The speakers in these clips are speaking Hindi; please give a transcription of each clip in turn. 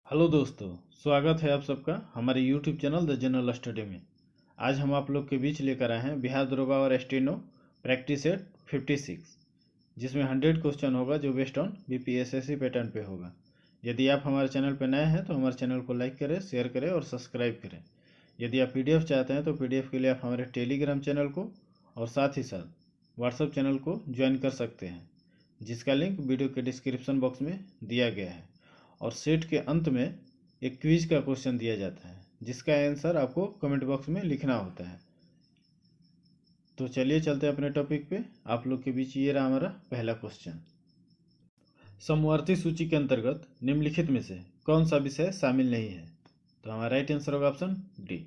हेलो दोस्तों, स्वागत है आप सबका हमारे YouTube channel the general study में। आज हम आप लोग के बीच लेकर आए हैं बिहार दरोगा और स्टेनो प्रैक्टिस सेट 56, जिसमें 100 क्वेश्चन होगा जो बेस्ड ऑन बीपीएसएससी पैटर्न पे होगा। यदि आप हमारे चैनल पर नए हैं तो हमारे चैनल को लाइक करें, शेयर करें और सब्सक्राइब करें। यदि आप पीडीएफ चाहते हैं तो पीडीएफ के लिए आप हमारे टेलीग्राम चैनल को और साथ ही साथ व्हाट्सएप चैनल को ज्वाइन कर सकते हैं, जिसका लिंक वीडियो के डिस्क्रिप्शन बॉक्स में दिया गया है। और सेट के अंत में एक क्विज का क्वेश्चन दिया जाता है, जिसका आंसर आपको कमेंट बॉक्स में लिखना होता है। तो चलिए चलते हैं अपने टॉपिक पे। आप लोग के बीच ये रहा हमारा पहला क्वेश्चन। समवर्ती सूची के अंतर्गत निम्नलिखित में से कौन सा विषय शामिल नहीं है? तो हमारा राइट आंसर होगा ऑप्शन डी,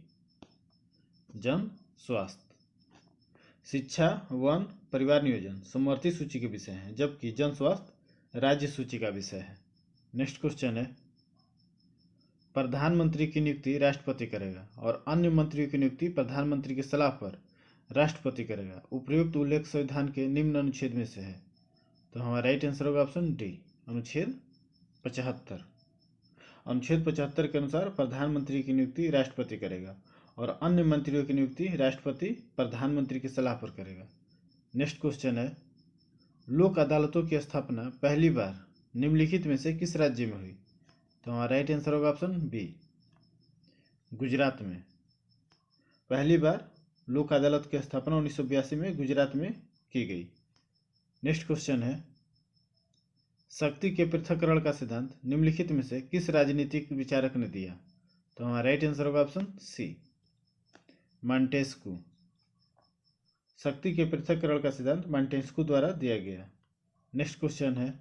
जन स्वास्थ्य। शिक्षा, वन, परिवार नियोजन समवर्ती सूची के विषय हैं, जबकि जन स्वास्थ्य राज्य सूची का विषय है। नेक्स्ट क्वेश्चन है, प्रधानमंत्री की नियुक्ति राष्ट्रपति करेगा और अन्य मंत्रियों की नियुक्ति प्रधानमंत्री की सलाह पर राष्ट्रपति करेगा। उपर्युक्त उल्लेख संविधान के निम्न अनुच्छेद में से है। तो हमारा राइट आंसर होगा ऑप्शन डी, अनुच्छेद 75। अनुच्छेद 75 के अनुसार प्रधानमंत्री की नियुक्ति राष्ट्रपति करेगा और अन्य मंत्रियों की नियुक्ति राष्ट्रपति प्रधानमंत्री की सलाह पर करेगा। नेक्स्ट क्वेश्चन है, लोक अदालतों की स्थापना पहली बार निम्नलिखित में से किस राज्य में हुई? तो हमारा राइट आंसर होगा ऑप्शन बी, गुजरात में। पहली बार लोक अदालत की स्थापना 1982 में गुजरात में की गई। नेक्स्ट क्वेश्चन है, शक्ति के पृथक्करण का सिद्धांत निम्नलिखित में से किस राजनीतिक विचारक ने दिया? तो हमारा राइट आंसर होगा ऑप्शन सी, मॉन्टेस्क्यू। शक्ति के पृथक्करण का सिद्धांत मॉन्टेस्क्यू द्वारा दिया गया। नेक्स्ट क्वेश्चन है,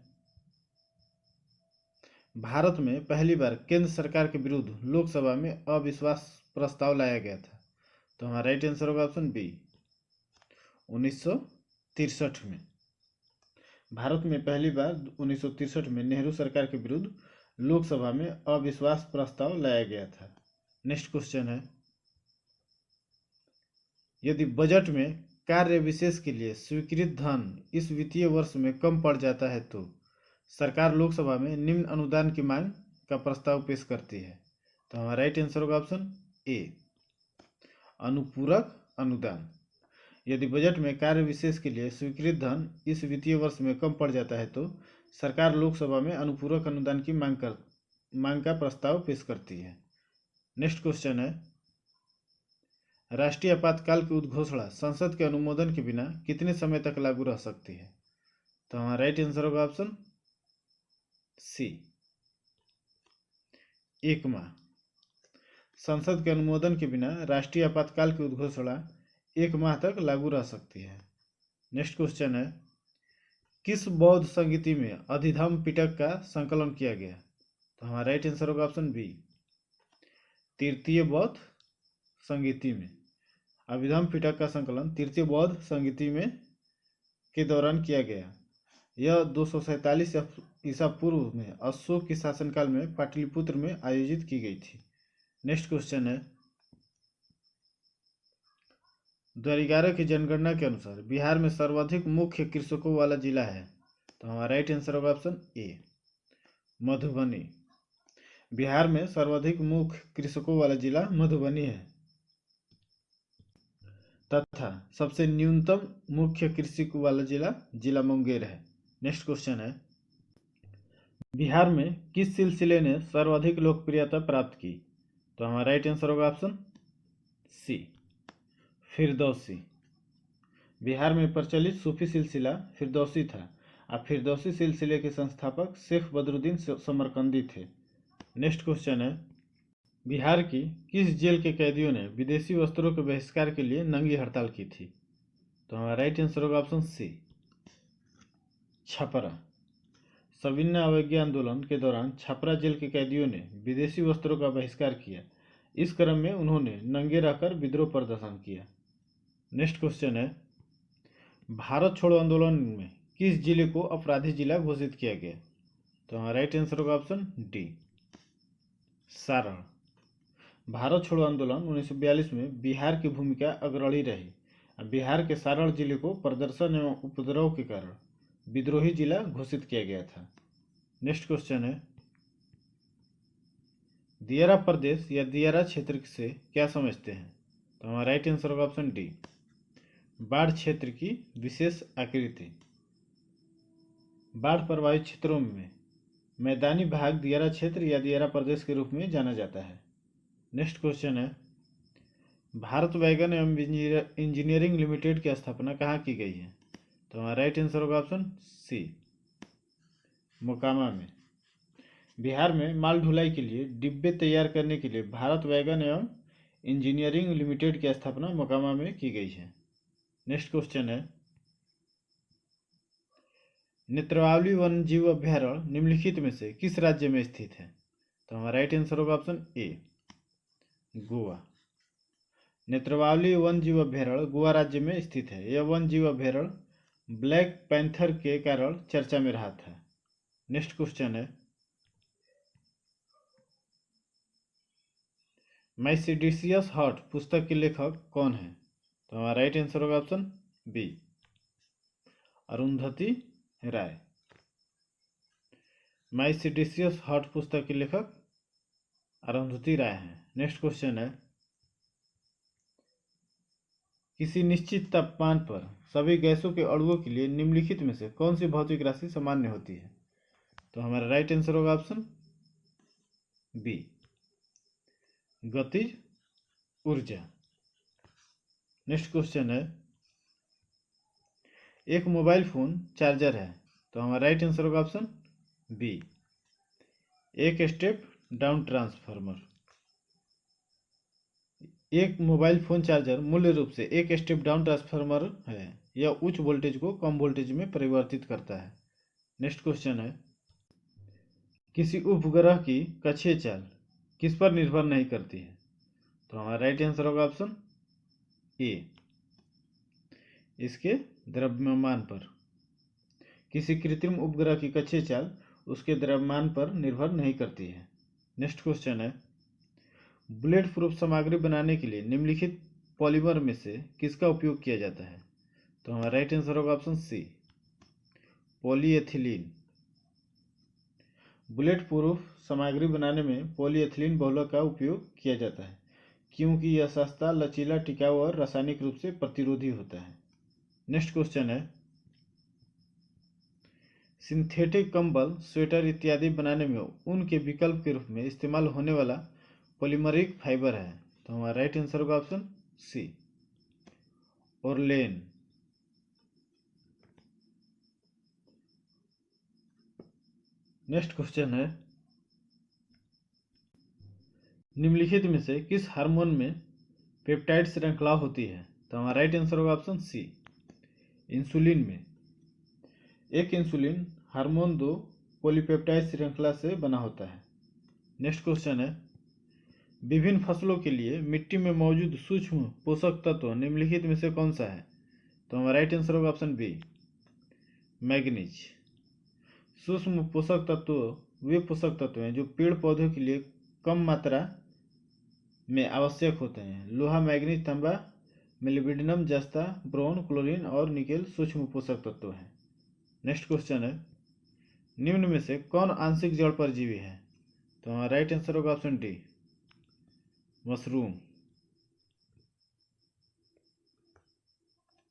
भारत में पहली बार केंद्र सरकार के विरुद्ध लोकसभा में अविश्वास प्रस्ताव लाया गया था। तो हमारा राइट आंसर होगा ऑप्शन बी, 1963 में। भारत में पहली बार 1963 में नेहरू सरकार के विरुद्ध लोकसभा में अविश्वास प्रस्ताव लाया गया था। नेक्स्ट क्वेश्चन है, यदि बजट में कार्य विशेष के लिए स्वीकृत धन इस वित्तीय वर्ष में कम पड़ जाता है तो सरकार लोकसभा में निम्न अनुदान की मांग का प्रस्ताव पेश करती है। तो हमारा राइट आंसर होगा ऑप्शन ए, अनुपूरक अनुदान। यदि बजट में कार्य विशेष के लिए स्वीकृत धन इस वित्तीय वर्ष में कम पड़ जाता है तो सरकार लोकसभा में अनुपूरक अनुदान की मांग का प्रस्ताव पेश करती है। नेक्स्ट क्वेश्चन है, राष्ट्रीय आपातकाल की उद्घोषणा संसद के अनुमोदन के बिना कितने समय तक लागू रह सकती है? तो हमारा राइट आंसर होगा ऑप्शन सी, 1 माह। संसद के अनुमोदन के बिना राष्ट्रीय आपातकाल की उद्घोषणा 1 माह तक लागू रह सकती है। नेक्स्ट क्वेश्चन है, किस बौद्ध संगीति में अधिधम्म पिटक का संकलन किया गया? तो हमारा राइट आंसर होगा ऑप्शन बी, तृतीय बौद्ध संगीति में। अभिधम्म पिटक का संकलन तृतीय बौद्ध संगीति में के दौरान किया गया। यह 247 ईसा पूर्व में अशोक के शासनकाल में पाटलिपुत्र में आयोजित की गई थी। नेक्स्ट क्वेश्चन है, 2011 की जनगणना के अनुसार बिहार में सर्वाधिक मुख्य कृषकों वाला जिला है। तो हमारा राइट आंसर होगा ऑप्शन ए, मधुबनी। बिहार में सर्वाधिक मुख्य कृषकों वाला जिला मधुबनी है तथा सबसे न्यूनतम मुख्य कृषि वाला जिला मुंगेर है। नेक्स्ट क्वेश्चन है, बिहार में किस सिलसिले ने सर्वाधिक लोकप्रियता प्राप्त की? तो हमारा राइट आंसर होगा ऑप्शन सी, फिरदौसी। बिहार में प्रचलित सूफी सिलसिला फिरदौसी था और फिरदौसी सिलसिले के संस्थापक शेख बदरुद्दीन समरकंदी थे। नेक्स्ट क्वेश्चन है, बिहार की किस जेल के कैदियों ने विदेशी वस्त्रों के बहिष्कार के लिए नंगी हड़ताल की थी? तो हमारा राइट आंसर होगा ऑप्शन सी, छपरा। सविनय अवज्ञा आंदोलन के दौरान छपरा जेल के कैदियों ने विदेशी वस्त्रों का बहिष्कार किया। इस क्रम में उन्होंने नंगे रहकर विद्रोह प्रदर्शन किया। नेक्स्ट क्वेश्चन है, भारत छोड़ो आंदोलन में किस जिले को अपराधी जिला घोषित किया गया? तो हमारा राइट आंसर होगा ऑप्शन डी, सारण। भारत छोड़ो आंदोलन 1942 में बिहार की भूमिका अग्रणी रही। बिहार के सारण जिले को प्रदर्शन एवं उपद्रव के कारण विद्रोही जिला घोषित किया गया था। नेक्स्ट क्वेश्चन है, दियारा प्रदेश या दियारा क्षेत्र से क्या समझते हैं? तो हमारा राइट आंसर होगा ऑप्शन डी, बाढ़ क्षेत्र की विशेष आकृति। बाढ़ प्रभावित क्षेत्रों में मैदानी भाग दियारा क्षेत्र या दियारा प्रदेश के रूप में जाना जाता है। नेक्स्ट क्वेश्चन है, भारत वैगन एवं इंजीनियरिंग लिमिटेड की स्थापना कहाँ की गई है? तो हमारा राइट आंसर होगा ऑप्शन सी, मोकामा में। बिहार में माल ढुलाई के लिए डिब्बे तैयार करने के लिए भारत वैगन एवं इंजीनियरिंग लिमिटेड की स्थापना मोकामा में की गई है। नेक्स्ट क्वेश्चन है, नेत्रावली वन्य जीव अभ्यारण्य निम्नलिखित में से किस राज्य में स्थित है? तो हमारा राइट आंसर होगा ऑप्शन ए, गोवा। नेत्रावली वन्य जीव अभ्यारण्य गोवा राज्य में स्थित है। यह वन्य जीव अभ्यारण्य ब्लैक पैंथर के कारण चर्चा में रहा था। नेक्स्ट क्वेश्चन है, माइसिडिसियस हॉट पुस्तक के लेखक कौन है? तो हमारा राइट आंसर होगा ऑप्शन बी, अरुंधति राय। माइसिडिसियस हॉट पुस्तक के लेखक अरुंधति राय हैं। नेक्स्ट क्वेश्चन है, किसी निश्चित तापमान पर सभी गैसों के अणुओं के लिए निम्नलिखित में से कौन सी भौतिक राशि सामान्य होती है? तो हमारा राइट आंसर होगा ऑप्शन बी, गतिज ऊर्जा। नेक्स्ट क्वेश्चन है, एक मोबाइल फोन चार्जर है। तो हमारा राइट आंसर होगा ऑप्शन बी, एक स्टेप डाउन ट्रांसफार्मर। एक मोबाइल फोन चार्जर मूल रूप से एक स्टेप डाउन ट्रांसफार्मर है। यह उच्च वोल्टेज को कम वोल्टेज में परिवर्तित करता है। नेक्स्ट क्वेश्चन है, किसी उपग्रह की कक्षीय चाल किस पर निर्भर नहीं करती है? तो हमारा राइट आंसर होगा ऑप्शन ए, इसके द्रव्यमान पर। किसी कृत्रिम उपग्रह की कक्षीय चाल उसके द्रव्यमान पर निर्भर नहीं करती है। नेक्स्ट क्वेश्चन है, बुलेट प्रूफ सामग्री बनाने के लिए निम्नलिखित पॉलीमर में से किसका उपयोग किया जाता है? तो हमारा राइट आंसर होगा option C, polyethylene. Bullet proof सामग्री बनाने में पॉलीएथिलीन बहुलक का उपयोग किया जाता है क्योंकि यह सस्ता, लचीला, टिकाऊ और रासायनिक रूप से प्रतिरोधी होता है। नेक्स्ट क्वेश्चन है, सिंथेटिक कंबल, स्वेटर इत्यादि बनाने में ऊन के विकल्प के रूप में इस्तेमाल होने वाला पॉलीमरिक फाइबर है। तो हमारा राइट आंसर होगा ऑप्शन सी, ओरलेन। नेक्स्ट क्वेश्चन है, निम्नलिखित में से किस हार्मोन में पेप्टाइड श्रृंखला होती है? तो हमारा राइट आंसर होगा ऑप्शन सी, इंसुलिन में। एक इंसुलिन हार्मोन 2 पॉलीपेप्टाइड श्रृंखला से बना होता है। नेक्स्ट क्वेश्चन है, विभिन्न फसलों के लिए मिट्टी में मौजूद सूक्ष्म पोषक तत्व निम्नलिखित में से कौन सा है? तो हमारा राइट आंसर होगा ऑप्शन बी, मैग्नीज। सूक्ष्म पोषक तत्व वे पोषक तत्व हैं जो पेड़ पौधों के लिए कम मात्रा में आवश्यक होते हैं। लोहा, मैग्नीज, तांबा, मेलिब्डिनम, जस्ता, ब्रोन, क्लोरीन और निकेल सूक्ष्म पोषक तत्व हैं। नेक्स्ट क्वेश्चन है, निम्न में से कौन आंशिक जड़ परजीवी है? तो हमारा राइट आंसर होगा option D, mushroom.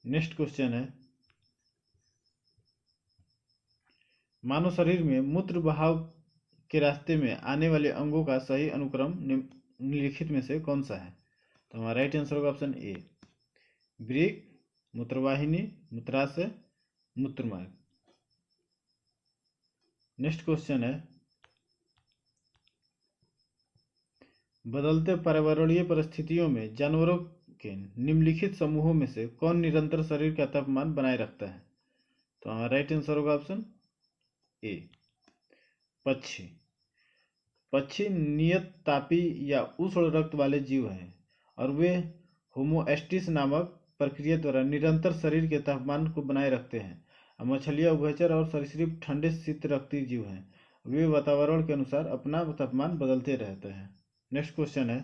Next question है, मानव शरीर में मूत्र बहाव के रास्ते में आने वाले अंगों का सही अनुक्रम निम्नलिखित में से कौन सा है? तो हमारा राइट आंसर होगा ऑप्शन ए, वृक्क, मूत्रवाहिनी, मूत्राशय, मूत्रमार्ग। नेक्स्ट क्वेश्चन है, बदलते पर्यावरणीय परिस्थितियों में जानवरों के निम्नलिखित समूहों में से कौन निरंतर शरीर का तापमान बनाए रखता है? तो हमारा राइट आंसर होगा ऑप्शन ए, पक्षी। पक्षी नियत तापी या उष्ण रक्त वाले जीव हैं और वे होमोएस्टिस नामक प्रक्रिया द्वारा निरंतर शरीर के तापमान को बनाए रखते हैं। मछलियाँ, उभयचर और सरीसृप ठंडे शीत रक्ती जीव हैं। वे वातावरण के अनुसार अपना तापमान बदलते रहते हैं। नेक्स्ट क्वेश्चन है,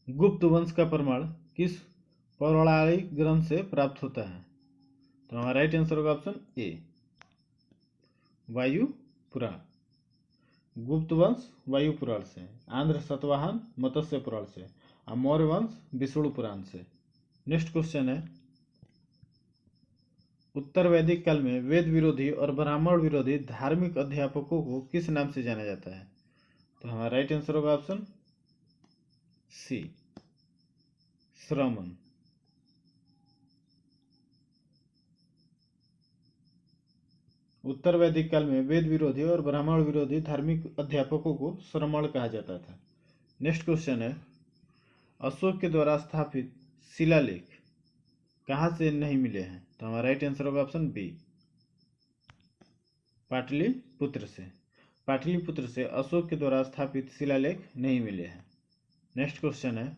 गुप्त वंश का प्रमाण किस पौराणिक ग्रंथ से प्राप्त होता है? तो हमारा राइट आंसर होगा ऑप्शन ए, वायु पुराण। गुप्त वंश वायु पुराण से, आंध्र सतवाहन मत्स्य पुराण से और मौर्य वंश विष्णु पुराण से। नेक्स्ट क्वेश्चन है, उत्तर वैदिक काल में वेद विरोधी और ब्राह्मण विरोधी धार्मिक अध्यापकों को किस नाम से जाना जाता है? तो हमारा राइट आंसर होगा ऑप्शन सी, श्रमण। उत्तर वैदिक काल में वेद विरोधी और ब्राह्मण विरोधी धार्मिक अध्यापकों को श्रमण कहा जाता था। नेक्स्ट क्वेश्चन है, अशोक के द्वारा स्थापित शिलालेख कहाँ से नहीं मिले हैं? तो हमारा राइट आंसर होगा ऑप्शन बी, पाटलिपुत्र से। पाटलिपुत्र से अशोक के द्वारा स्थापित शिलालेख नहीं मिले हैं। नेक्स्ट क्वेश्चन है,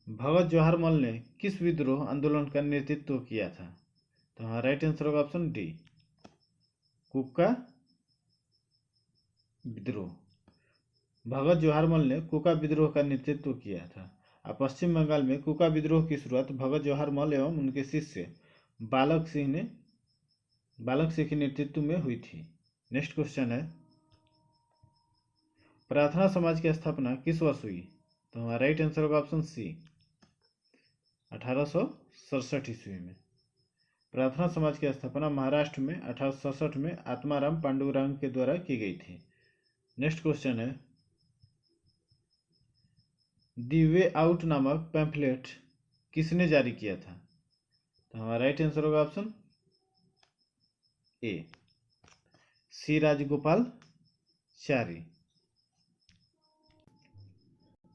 भगत जवाहरलाल ने किस विद्रोह आंदोलन का नेतृत्व किया था? तो हमारा राइट आंसर होगा ऑप्शन डी, कुका विद्रोह। भगत जवाहरलाल ने कुका विद्रोह का नेतृत्व किया था। और पश्चिम बंगाल में कुका विद्रोह की शुरुआत भगत जवाहरलाल एवं उनके शिष्य बालक सिंह के नेतृत्व में हुई थी। नेक्स्ट क्वेश्चन है, प्रार्थना समाज की स्थापना किस वर्ष हुई? तो हमारा राइट आंसर होगा ऑप्शन सी, 1867 ईस्वी में। प्रार्थना समाज की स्थापना महाराष्ट्र में 1867 में आत्माराम पांडुरंग के द्वारा की गई थी। नेक्स्ट क्वेश्चन है, दी वे आउट नामक पैम्फलेट किसने जारी किया था? तो हमारा राइट आंसर होगा option A, C Rajagopalachari.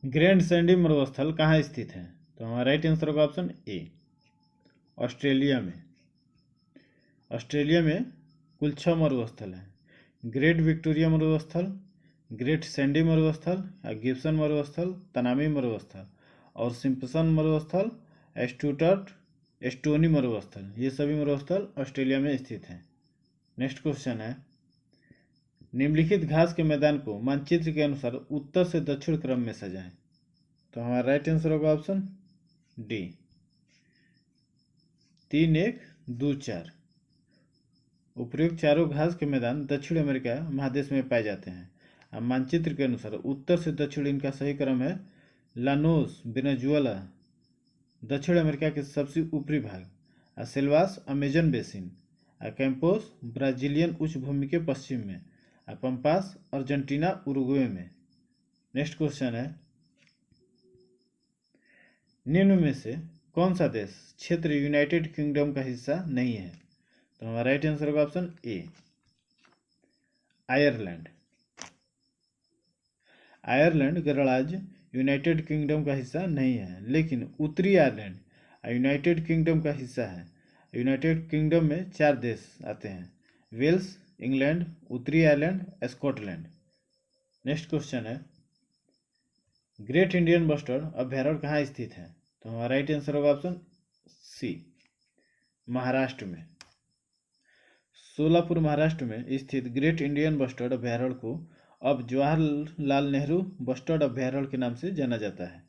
Grand sandy मरुस्थल कहाँ स्थित है? तो हमारा राइट आंसर होगा ऑप्शन ए, ऑस्ट्रेलिया में। ऑस्ट्रेलिया में कुल 6 मरुस्थल हैं, ग्रेट विक्टोरिया मरुस्थल, ग्रेट सैंडी मरुस्थल, गिब्सन मरुस्थल, तनामी मरुस्थल और सिम्पसन मरुस्थल, एस्टोनी मरुस्थल। ये सभी मरुस्थल ऑस्ट्रेलिया में स्थित हैं। नेक्स्ट क्वेश्चन है, निम्नलिखित घास के मैदान को मानचित्र के अनुसार उत्तर से दक्षिण क्रम में सजाएं। तो हमारा राइट आंसर होगा ऑप्शन डी, 3, 1, 2, 4। उपयुक्त चारों घास के मैदान दक्षिण अमेरिका महादेश में पाए जाते हैं। अब मानचित्र के अनुसार उत्तर से दक्षिण इनका सही क्रम है लानोस वेनेजुएला दक्षिण अमेरिका के सबसे ऊपरी भाग, Selvas Amazon basin, Campos Brazilian उच्च भूमि के पश्चिम में, पंपास अर्जेंटीना उरुग्वे में। नेक्स्ट क्वेश्चन है, निम्न में से कौन सा देश क्षेत्र यूनाइटेड किंगडम का हिस्सा नहीं है? तो हमारा राइट आंसर होगा ऑप्शन ए, आयरलैंड। आयरलैंड गणराज्य यूनाइटेड किंगडम का हिस्सा नहीं है, लेकिन उत्तरी आयरलैंड यूनाइटेड किंगडम का हिस्सा है। यूनाइटेड किंगडम में 4 देश आते हैं, वेल्स, इंग्लैंड, उत्तरी आयरलैंड, स्कॉटलैंड। नेक्स्ट क्वेश्चन है, ग्रेट इंडियन बस्टर्ड अभयारण्य कहाँ स्थित है? तो हमारा राइट आंसर होगा ऑप्शन सी, महाराष्ट्र में। सोलापुर महाराष्ट्र में स्थित ग्रेट इंडियन बस्टर्ड अभयारण्य को अब जवाहरलाल नेहरू बस्टर्ड अभयारण्य के नाम से जाना जाता है।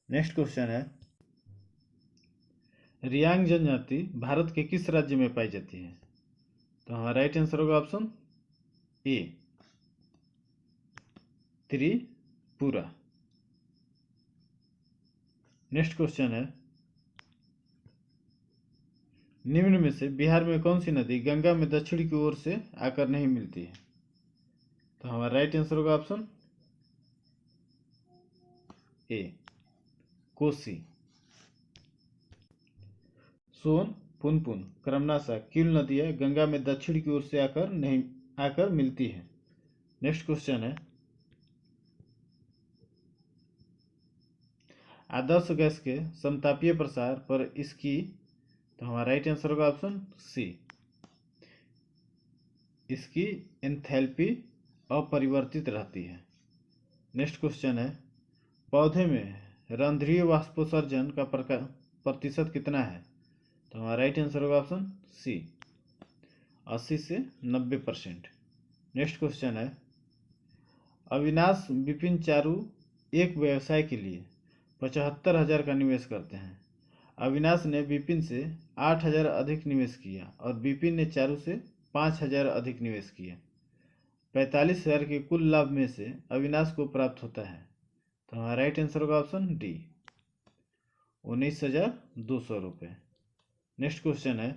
नेक्स्ट क्वेश्चन है, रियांग जनजाति भारत के किस राज्य में पाई जाती है? तो हमारा राइट आंसर होगा ऑप्शन ए, त्रिपुरा। नेक्स्ट क्वेश्चन है, निम्न में से बिहार में कौन सी नदी गंगा में दक्षिण की ओर से आकर नहीं मिलती है? तो हमारा राइट आंसर होगा ऑप्शन ए, कोसी। सोन, पुनपुन, कर्मनाशा, कील नदियां गंगा में दक्षिण की ओर से आकर मिलती है। नेक्स्ट क्वेश्चन है, आदर्श गैस के समतापीय प्रसार पर इसकी, तो हमारा राइट आंसर होगा ऑप्शन सी, इसकी एंथैल्पी अपरिवर्तित रहती है। नेक्स्ट क्वेश्चन है, पौधे में रंध्रीय वाष्पोत्सर्जन का प्रतिशत कितना है? तो हमारा राइट आंसर होगा ऑप्शन सी, 80 से 90%। नेक्स्ट क्वेश्चन है, अविनाश विपिन चारू एक व्यवसाय के लिए 75,000 का निवेश करते हैं। अविनाश ने विपिन से 8,000 अधिक निवेश किया और विपिन ने चारू से 5,000 अधिक निवेश किया। 45,000 के कुल लाभ में से अविनाश को प्राप्त होता है? तो हमारा राइट आंसर होगा ऑप्शन डी, 19,200 रुपये। नेक्स्ट क्वेश्चन है,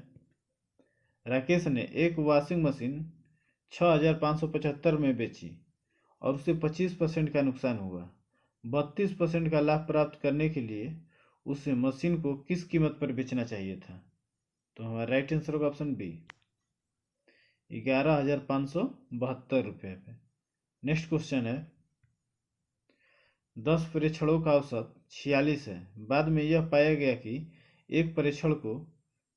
राकेश ने एक वॉशिंग मशीन 6,575 में बेची और उसे 25% का नुकसान हुआ। 32% का लाभ प्राप्त करने के लिए उसे मशीन को किस कीमत पर बेचना चाहिए था? तो हमारा राइट आंसर होगा ऑप्शन बी, 11,572 रुपये पे। नेक्स्ट क्वेश्चन है, 10 परीक्षणों का औसत 46 है। बाद में यह पाया गया कि एक परीक्षण को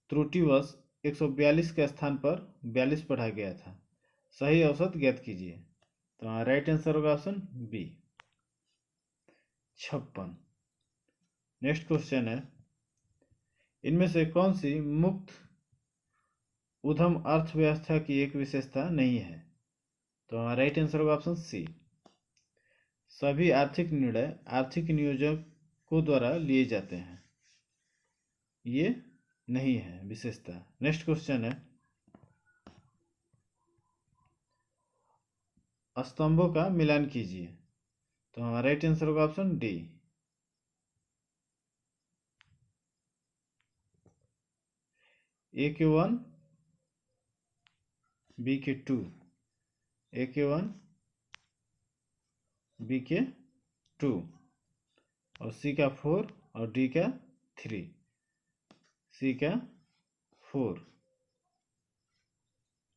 त्रुटिवश 142 के स्थान पर 42 पढ़ा गया था। सही औसत ज्ञात कीजिए। तो हमारा राइट आंसर होगा ऑप्शन बी, 56। नेक्स्ट क्वेश्चन है, इनमें से कौन सी मुक्त उद्यम अर्थव्यवस्था की एक विशेषता नहीं है? तो हमारा राइट आंसर होगा ऑप्शन सी, सभी आर्थिक निर्णय आर्थिक नियोजकों द्वारा लिए जाते हैं। ये नहीं है विशेषता। नेक्स्ट क्वेश्चन है, स्तंभों का मिलान कीजिए। तो हमारा राइट आंसर होगा ऑप्शन डी, ए के 1 बी के 2, ए के 1 बी के 2 और सी का 4 और डी का 3, सी का 4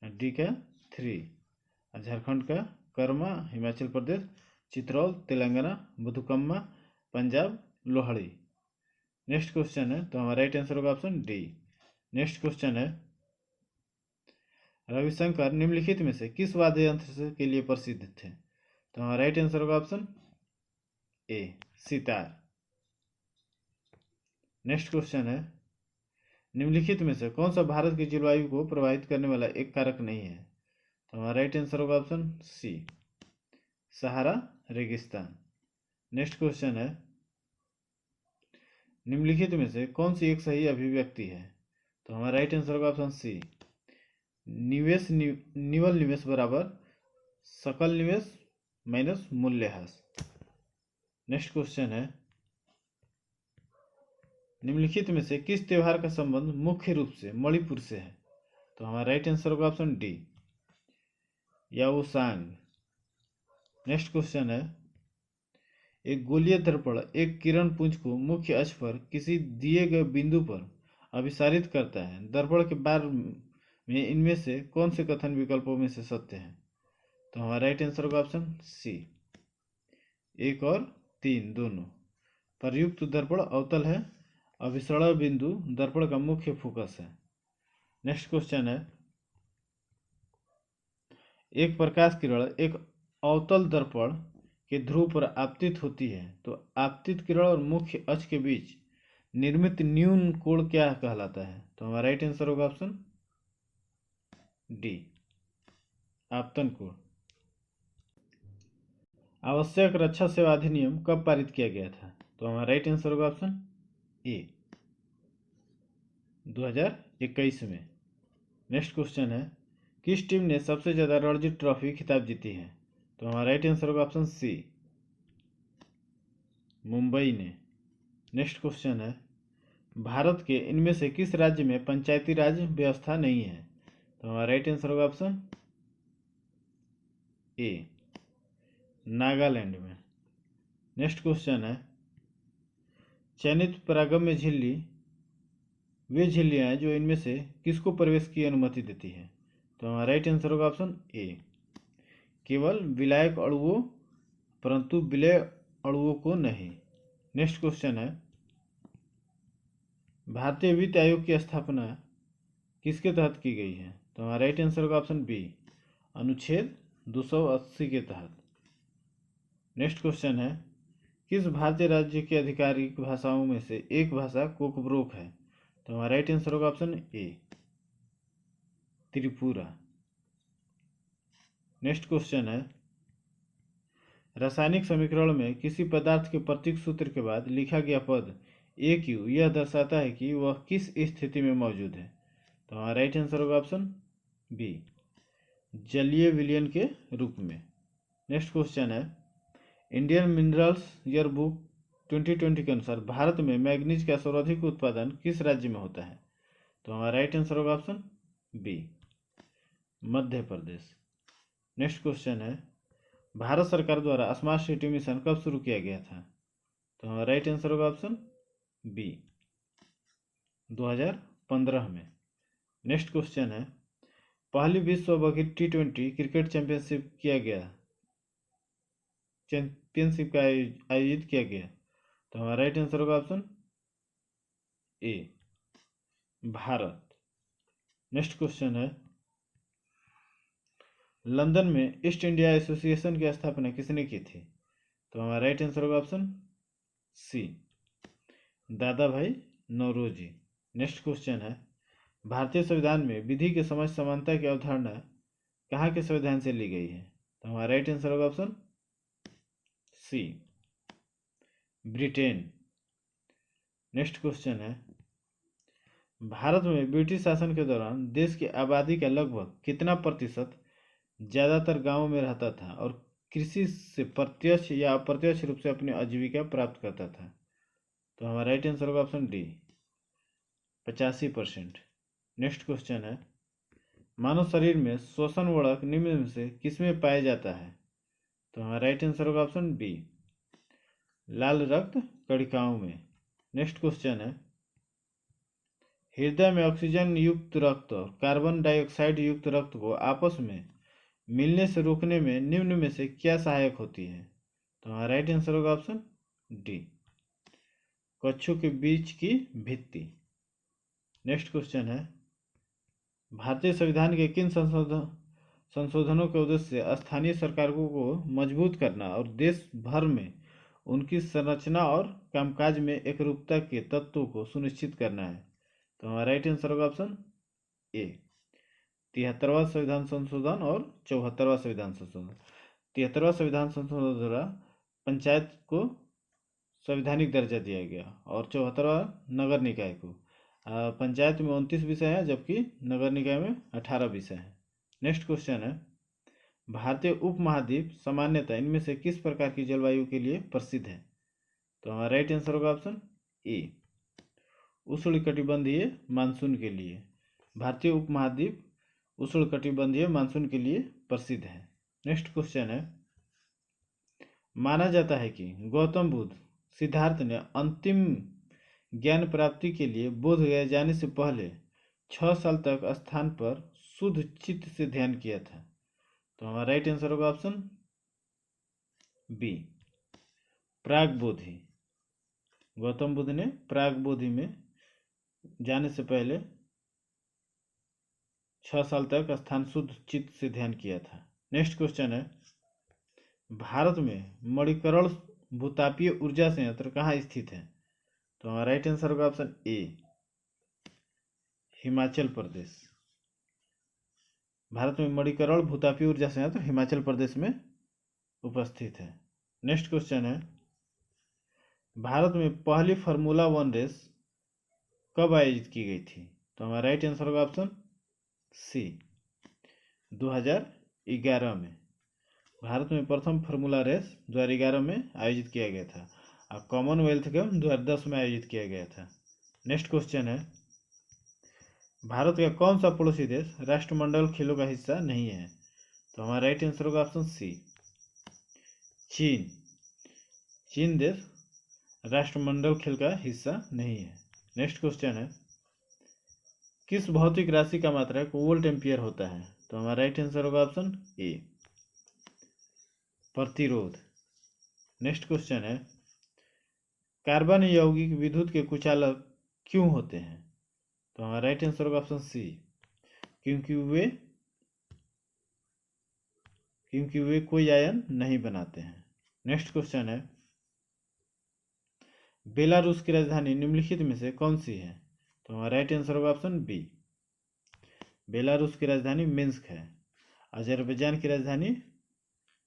और डी का 3 और झारखंड का कर्मा, हिमाचल प्रदेश चित्रौल, तेलंगाना बुधुकम्मा, पंजाब लोहड़ी। नेक्स्ट क्वेश्चन है, तो हमारा राइट आंसर होगा ऑप्शन डी। नेक्स्ट क्वेश्चन है, रविशंकर निम्नलिखित में से किस वाद्य यंत्र के लिए प्रसिद्ध थे? तो हमारा राइट आंसर होगा ऑप्शन ए, सितार। नेक्स्ट क्वेश्चन है, निम्नलिखित में से कौन सा भारत की जलवायु को प्रभावित करने वाला एक कारक नहीं है? तो हमारा राइट आंसर होगा ऑप्शन सी, सहारा रेगिस्तान। नेक्स्ट क्वेश्चन है, निम्नलिखित में से कौन सी एक सही अभिव्यक्ति है? तो हमारा राइट आंसर होगा ऑप्शन सी, निवल निवेश बराबर सकल निवेश माइनस मूल्यह्रास। नेक्स्ट क्वेश्चन है, निम्नलिखित में से किस त्योहार का संबंध मुख्य रूप से मणिपुर से है? तो हमारा राइट आंसर होगा option D, Yaosang. Next question है, एक गोलीय दर्पण एक किरण पुंज को मुख्य अक्ष पर किसी दिए गए बिंदु पर अभिसारित करता है। दर्पण के बारे में इनमें से कौन से कथन विकल्पों में से सत्य है? तो हमारा राइट आंसर होगा ऑप्शन सी, 1 और 3 दोनों। प्रयुक्त दर्पण अवतल है, अभिसरण बिंदु दर्पण का मुख्य फोकस है। नेक्स्ट क्वेश्चन है, एक प्रकाश किरण एक अवतल दर्पण के ध्रुव पर आपतित होती है, तो आपतित किरण और मुख्य अक्ष के बीच निर्मित न्यून कोण क्या कहलाता है? तो हमारा राइट आंसर होगा ऑप्शन डी, आपतन कोण। आवश्यक रक्षा सेवा अधिनियम कब पारित किया गया था? तो हमारा राइट आंसर होगा ऑप्शन ए, 2021 में। नेक्स्ट क्वेश्चन है, किस टीम ने सबसे ज्यादा रणजी ट्रॉफी खिताब जीती है? तो हमारा राइट आंसर होगा ऑप्शन सी, मुंबई ने। नेक्स्ट क्वेश्चन है, भारत के इनमें से किस राज्य में पंचायती राज व्यवस्था नहीं है? तो हमारा राइट आंसर होगा ऑप्शन ए, नागालैंड में। नेक्स्ट क्वेश्चन है, चयनित परागम्य झिल्ली वे झिल्लियां हैं जो इनमें से किसको प्रवेश की अनुमति देती है? तो हमारा राइट आंसर होगा ऑप्शन ए, केवल विलायक अणुओं परंतु विलय अणुओं को नहीं। नेक्स्ट क्वेश्चन है, भारतीय वित्त आयोग की स्थापना किसके तहत की गई है? तो हमारा राइट आंसर होगा ऑप्शन बी, अनुच्छेद 280 के तहत। नेक्स्ट क्वेश्चन है, किस भारतीय राज्य की आधिकारिक भाषाओं में से एक भाषा कोकब्रोक है? तो हमारा राइट आंसर होगा ऑप्शन ए, त्रिपुरा। नेक्स्ट क्वेश्चन है, रासायनिक समीकरण में किसी पदार्थ के प्रतीक सूत्र के बाद लिखा गया पद AQ यह दर्शाता है कि वह किस स्थिति में मौजूद है? तो हमारा राइट आंसर होगा ऑप्शन बी, जलीय विलयन के रूप में। नेक्स्ट क्वेश्चन है, इंडियन मिनरल्स ईयर बुक 2020 के अनुसार भारत में मैग्नीज का सर्वाधिक उत्पादन किस राज्य में होता है? तो हमारा राइट आंसर होगा option B, Madhya Pradesh. Next question है, भारत सरकार द्वारा स्मार्ट सिटी मिशन कब शुरू किया गया था? तो हमारा राइट आंसर होगा ऑप्शन बी, 2015 में। नेक्स्ट क्वेश्चन है, पहली विश्व बघेट T20 क्रिकेट चैंपियनशिप का आयोजित किया गया। तो हमारा राइट आंसर होगा ऑप्शन ए, भारत। नेक्स्ट क्वेश्चन है, लंदन में ईस्ट इंडिया एसोसिएशन की स्थापना किसने की थी? तो हमारा राइट आंसर होगा ऑप्शन सी, दादा भाई नौरोजी। नेक्स्ट क्वेश्चन है, भारतीय संविधान में विधि के समझ समानता की अवधारणा कहाँ के संविधान से ली गई है? तो हमारा राइट आंसर होगा option C, Britain. Next question है, भारत में ब्रिटिश शासन के दौरान देश की आबादी का लगभग कितना प्रतिशत ज्यादातर गांवों में रहता था और कृषि से प्रत्यक्ष या अप्रत्यक्ष रूप से अपनी आजीविका प्राप्त करता था? तो हमारा राइट आंसर होगा ऑप्शन डी, 85%। नेक्स्ट क्वेश्चन है, मानव शरीर में श्वसन वर्णक निम्न में से किसमें पाया जाता है? तो हमारा राइट आंसर होगा ऑप्शन बी, लाल रक्त कणिकाओं में। नेक्स्ट क्वेश्चन है, हृदय में ऑक्सीजन युक्त रक्त और कार्बन डाइऑक्साइड युक्त रक्त को आपस में मिलने से रोकने में निम्न में से क्या सहायक होती है? तो हमारा राइट आंसर होगा ऑप्शन डी, कक्षों के बीच की भित्ति। नेक्स्ट क्वेश्चन है, भारतीय संविधान के किन संशोधनों के उद्देश्य से स्थानीय सरकारों को मजबूत करना और देश भर में उनकी संरचना और कामकाज में एकरूपता के तत्वों को सुनिश्चित करना है? तो हमारा राइट आंसर होगा ऑप्शन ए, 73वां संविधान संशोधन और 74वां संविधान संशोधन। 73वां संविधान संशोधन द्वारा पंचायत को संवैधानिक दर्जा दिया गया और 74वां नगर निकाय को। पंचायत में 29 विषय है जबकि नगर निकाय में 18 विषय है। नेक्स्ट क्वेश्चन है, भारतीय उपमहाद्वीप सामान्यतः इनमें से किस प्रकार की जलवायु के लिए प्रसिद्ध है? तो हमारा राइट आंसर होगा ऑप्शन ए, उष्णकटिबंधीय मानसून के लिए। भारतीय उपमहाद्वीप उष्णकटिबंधीय मानसून के लिए प्रसिद्ध है। नेक्स्ट क्वेश्चन है, माना जाता है कि गौतम बुद्ध सिद्धार्थ ने अंतिम ज्ञान प्राप्ति के लिए बोध गया जाने से पहले 6 साल तक स्थान पर शुद्ध चित्त से ध्यान किया था। तो हमारा राइट आंसर होगा ऑप्शन बी, प्राग बोधि। गौतम बुद्ध ने प्राग बोधि में जाने से पहले 6 साल तक स्थान शुद्ध चित्त से ध्यान किया था। नेक्स्ट क्वेश्चन है, भारत में मणिकर्ण भूतापीय ऊर्जा संयंत्र कहाँ स्थित है? तो हमारा राइट आंसर होगा ऑप्शन ए, हिमाचल प्रदेश। भारत में मणिकर्ण भूतापीय ऊर्जा संयंत्र हिमाचल प्रदेश में उपस्थित है। नेक्स्ट क्वेश्चन है, भारत में पहली फार्मूला 1 रेस कब आयोजित की गई थी? तो हमारा राइट आंसर होगा ऑप्शन सी, 2011 में। भारत में प्रथम फार्मूला रेस 2011 में आयोजित किया गया था और कॉमनवेल्थ गेम 2010 में आयोजित किया गया था। नेक्स्ट क्वेश्चन है, भारत का कौन सा पड़ोसी देश राष्ट्रमंडल खेलों का हिस्सा नहीं है? तो हमारा राइट आंसर होगा ऑप्शन सी, चीन। चीन देश राष्ट्रमंडल खेल का हिस्सा नहीं है। नेक्स्ट क्वेश्चन है, किस भौतिक राशि का मात्रक वोल्ट एम्पियर होता है? तो हमारा राइट आंसर होगा ऑप्शन ए, प्रतिरोध। नेक्स्ट क्वेश्चन है, कार्बन यौगिक विद्युत के कुचालक क्यों होते हैं? तो हमारा राइट आंसर होगा ऑप्शन सी, क्योंकि वे कोई आयन नहीं बनाते हैं। नेक्स्ट क्वेश्चन है, बेलारूस की राजधानी निम्नलिखित में से कौन सी है? तो हमारा राइट आंसर होगा ऑप्शन बी, बेलारूस की राजधानी मिन्स्क है। अजरबैजान की राजधानी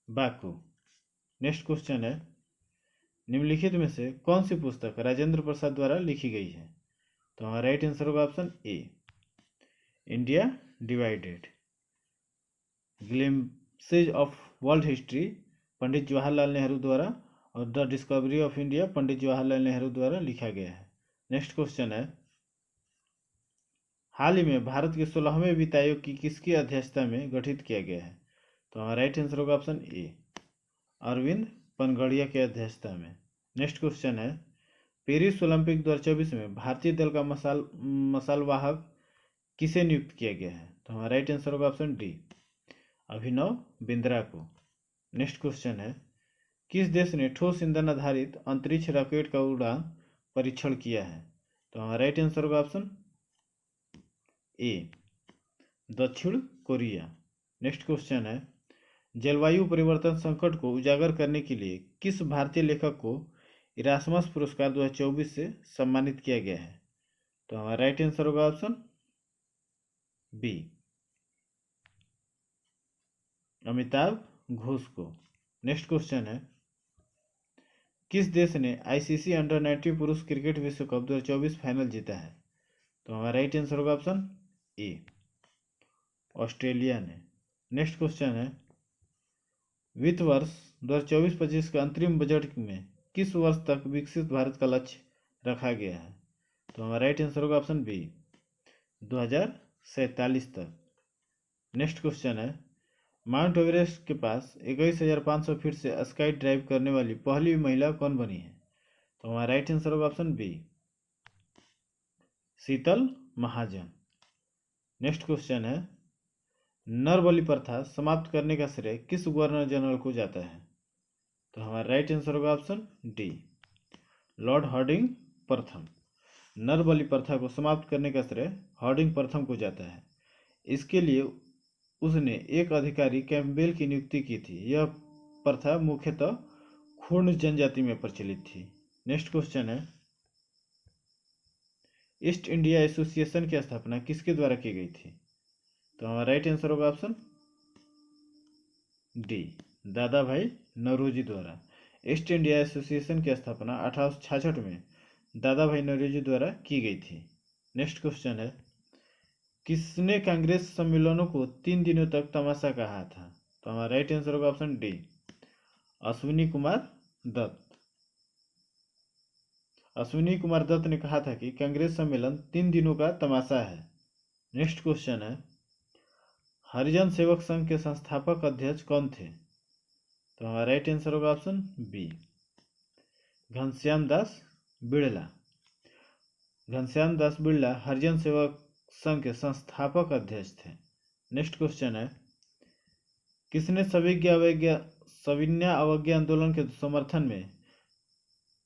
बाकू। नेक्स्ट क्वेश्चन है, निम्नलिखित में से कौन सी पुस्तक राजेंद्र प्रसाद द्वारा लिखी गई है? तो हमारा राइट आंसर होगा option A, India divided. Glimpses of world history Pandit Jawaharlal Nehru द्वारा और the discovery of India Pandit Jawaharlal Nehru द्वारा लिखा गया है। नेक्स्ट क्वेश्चन है, हाल ही में भारत के 16वें वित्त आयोग की किसकी अध्यक्षता में गठित किया गया है? तो हमारा राइट आंसर होगा ऑप्शन ए, अरविंद पनगड़िया की अध्यक्षता में। नेक्स्ट क्वेश्चन है, पेरिस ओलंपिक 2024 में भारतीय दल का मसालवाहक किसे नियुक्त किया गया है? तो हमारा राइट आंसर होगा ऑप्शन डी, अभिनव बिंद्रा को। नेक्स्ट क्वेश्चन है, किस देश ने ठोस ईंधन आधारित अंतरिक्ष रॉकेट का उड़ान परीक्षण किया है? तो हमारा राइट आंसर होगा ऑप्शन ए, दक्षिण कोरिया। नेक्स्ट क्वेश्चन है, जलवायु परिवर्तन संकट को उजागर करने के लिए किस भारतीय लेखक को इरास्मस पुरस्कार 2024 से सम्मानित किया गया है? तो हमारा राइट आंसर होगा ऑप्शन बी, अमिताभ घोष को। नेक्स्ट क्वेश्चन है, किस देश ने आईसीसी अंडर 19 पुरुष क्रिकेट विश्व कप 2024 फाइनल जीता है? तो हमारा राइट आंसर होगा ऑप्शन ए, ऑस्ट्रेलिया ने। नेक्स्ट क्वेश्चन है, वित्त वर्ष 2024-25 के अंतरिम बजट में किस वर्ष तक विकसित भारत का लक्ष्य रखा गया है? तो हमारा राइट आंसर होगा ऑप्शन बी, 2047 तक। नेक्स्ट क्वेश्चन है, माउंट एवरेस्ट के पास 21,500 फीट से स्काई ड्राइव करने वाली पहली महिला कौन बनी है? तो हमारा राइट आंसर होगा ऑप्शन बी, शीतल महाजन। नेक्स्ट क्वेश्चन है, नरबलि प्रथा समाप्त करने का श्रेय किस गवर्नर जनरल को जाता है? तो हमारा राइट आंसर होगा ऑप्शन डी, लॉर्ड हार्डिंग प्रथम। नरबलि प्रथा को समाप्त करने का श्रेय हार्डिंग प्रथम को जाता है। इसके लिए उसने एक अधिकारी कैम्पबेल की नियुक्ति की थी। यह प्रथा मुख्यतः खूर्ण जनजाति में प्रचलित थी। नेक्स्ट क्वेश्चन है, ईस्ट इंडिया एसोसिएशन की स्थापना किसके द्वारा की गई थी? तो हमारा राइट आंसर होगा ऑप्शन डी, दादा भाई नौरोजी द्वारा। ईस्ट इंडिया एसोसिएशन की स्थापना 1866 में दादा भाई नौरोजी द्वारा की गई थी। नेक्स्ट क्वेश्चन है, किसने कांग्रेस सम्मेलनों को 3 दिनों तक तमाशा कहा था? तो हमारा राइट आंसर होगा ऑप्शन डी, अश्विनी कुमार दत्त। अश्विनी कुमार दत्त ने कहा था कि कांग्रेस सम्मेलन 3 दिनों का तमाशा है। नेक्स्ट क्वेश्चन है, हरिजन सेवक संघ के संस्थापक अध्यक्ष कौन थे? तो हमारा राइट आंसर होगा ऑप्शन बी, घनश्याम दास बिड़ला। घनश्याम दास बिड़ला हरिजन सेवक संघ के संस्थापक अध्यक्ष थे। नेक्स्ट क्वेश्चन है, किसने सविनय अवज्ञा आंदोलन के समर्थन में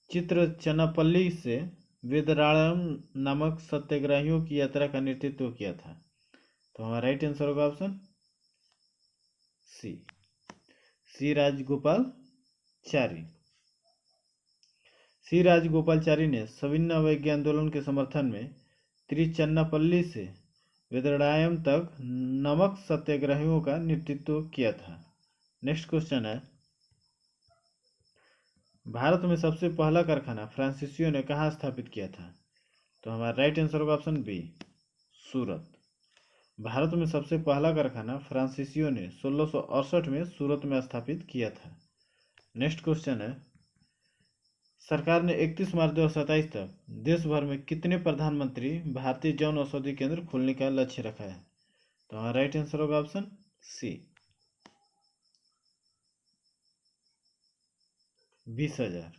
चित्र चन्नापल्ली से वेदरायम नामक सत्याग्रहियों की यात्रा का नेतृत्व किया था? तो हमारा राइट आंसर होगा ऑप्शन सी राजगोपालचारी। सी राजगोपालचारी ने सविनय अवज्ञा आंदोलन के समर्थन में तिरुचन्नापल्ली से वेदरायम तक नमक सत्याग्रहियों का नेतृत्व किया था। नेक्स्ट क्वेश्चन है, भारत में सबसे पहला कारखाना फ्रांसीसियों ने कहाँ स्थापित किया था? तो हमारा राइट आंसर होगा ऑप्शन बी, सूरत। भारत में सबसे पहला कारखाना फ्रांसीसियों ने 1668 में सूरत में स्थापित किया था। नेक्स्ट क्वेश्चन है, सरकार ने 31 मार्च 2027 तक देश भर में कितने प्रधानमंत्री भारतीय जन औषधि केंद्र खोलने का लक्ष्य रखा है? तो हमारा राइट आंसर होगा ऑप्शन सी, 20,000।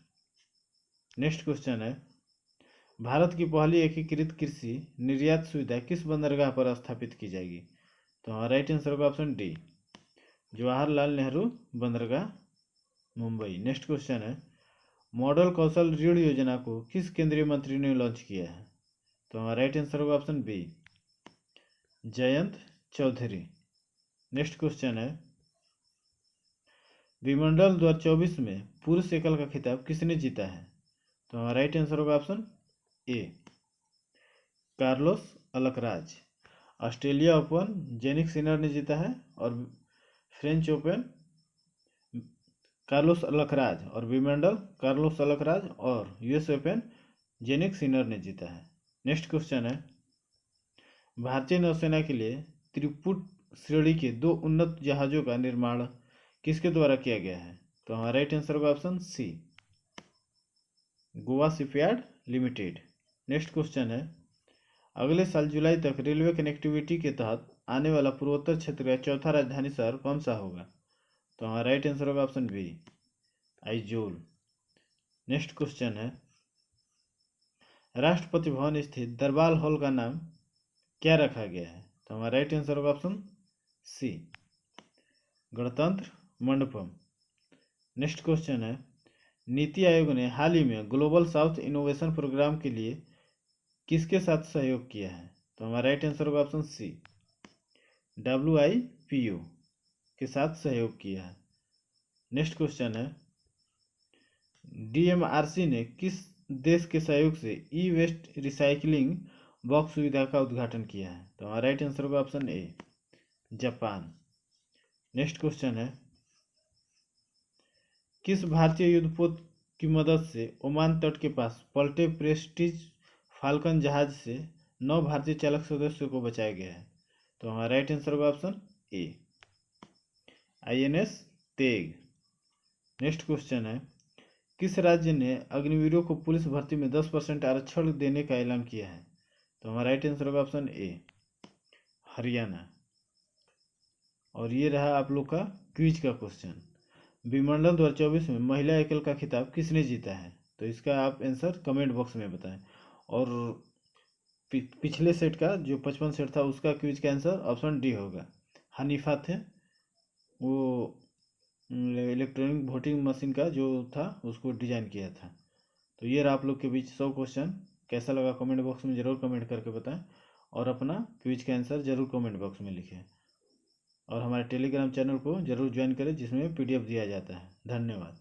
नेक्स्ट क्वेश्चन है, भारत की पहली एकीकृत कृषि निर्यात सुविधा किस बंदरगाह पर स्थापित की जाएगी? तो हमारा राइट आंसर होगा ऑप्शन डी, जवाहरलाल नेहरू बंदरगाह, मुंबई। नेक्स्ट क्वेश्चन है, मॉडल कौशल ऋण योजना को किस केंद्रीय मंत्री ने लॉन्च किया है? तो हमारा राइट आंसर होगा option B, Jayant Chaudhary. Next question है, विमंडल 2024 में पुरुष एकल का खिताब किसने जीता है? तो हमारा राइट आंसर होगा ऑप्शन ए, Carlos Alcaraz. Australia open Jannik Sinner ने जीता है और फ्रेंच ओपन कार्लोस अलकराज और विमंडल कार्लोस अलकराज और यूएस ओपन जेनिक सिनर ने जीता है। नेक्स्ट क्वेश्चन है, भारतीय नौसेना के लिए श्रेणी के 2 उन्नत जहाज़ों का निर्माण किसके द्वारा किया गया है? तो हमारा राइट आंसर होगा option C, Goa shipyard limited. Next question है, अगले साल जुलाई तक रेलवे कनेक्टिविटी के तहत आने वाला पूर्वोत्तर क्षेत्र का चौथा राजधानी शहर कौन सा होगा? तो हमारा राइट आंसर होगा option B, Aizawl. Next question है, राष्ट्रपति भवन स्थित दरबार हॉल का नाम क्या रखा गया है? तो हमारा राइट आंसर होगा ऑप्शन सी, गणतंत्र मंडपम। नेक्स्ट क्वेश्चन है, नीति आयोग ने हाल ही में ग्लोबल साउथ इनोवेशन प्रोग्राम के लिए किसके साथ सहयोग किया है? तो हमारा राइट आंसर होगा ऑप्शन सी, WIPO के साथ सहयोग किया है। नेक्स्ट क्वेश्चन है, DMRC ने किस देश के सहयोग से ई वेस्ट रिसाइकलिंग बॉक्स सुविधा का उद्घाटन किया है? तो हमारा राइट आंसर होगा ऑप्शन ए, जापान। नेक्स्ट क्वेश्चन है, किस भारतीय युद्धपोत की मदद से ओमान तट के पास पलटे प्रेस्टीज फाल्कन जहाज से 9 भारतीय चालक सदस्यों को बचाया गया है? तो हमारा राइट आंसर होगा ऑप्शन ए, INS तेग। नेक्स्ट क्वेश्चन है, किस राज्य ने अग्निवीरों को पुलिस भर्ती में 10% आरक्षण देने का ऐलान किया है? तो हमारा राइट आंसर होगा ऑप्शन ए, हरियाणा। और ये रहा आप लोग का क्विज का क्वेश्चन, विमंडल 2024 में महिला एकल का खिताब किसने जीता है? तो इसका आप आंसर कमेंट बॉक्स में बताएं। और पिछले सेट का जो 55 सेट था उसका क्विज का आंसर ऑप्शन डी होगा, हनीफा थे, वो इलेक्ट्रॉनिक वोटिंग मशीन का जो था उसको डिजाइन किया था। तो ये रहा आप लोग के बीच 100 क्वेश्चन। कैसा लगा कमेंट बॉक्स में ज़रूर कमेंट करके बताएं और अपना क्विज का आंसर ज़रूर कमेंट बॉक्स में लिखें। और हमारे टेलीग्राम चैनल को ज़रूर ज्वाइन करें जिसमें PDF दिया जाता है। धन्यवाद।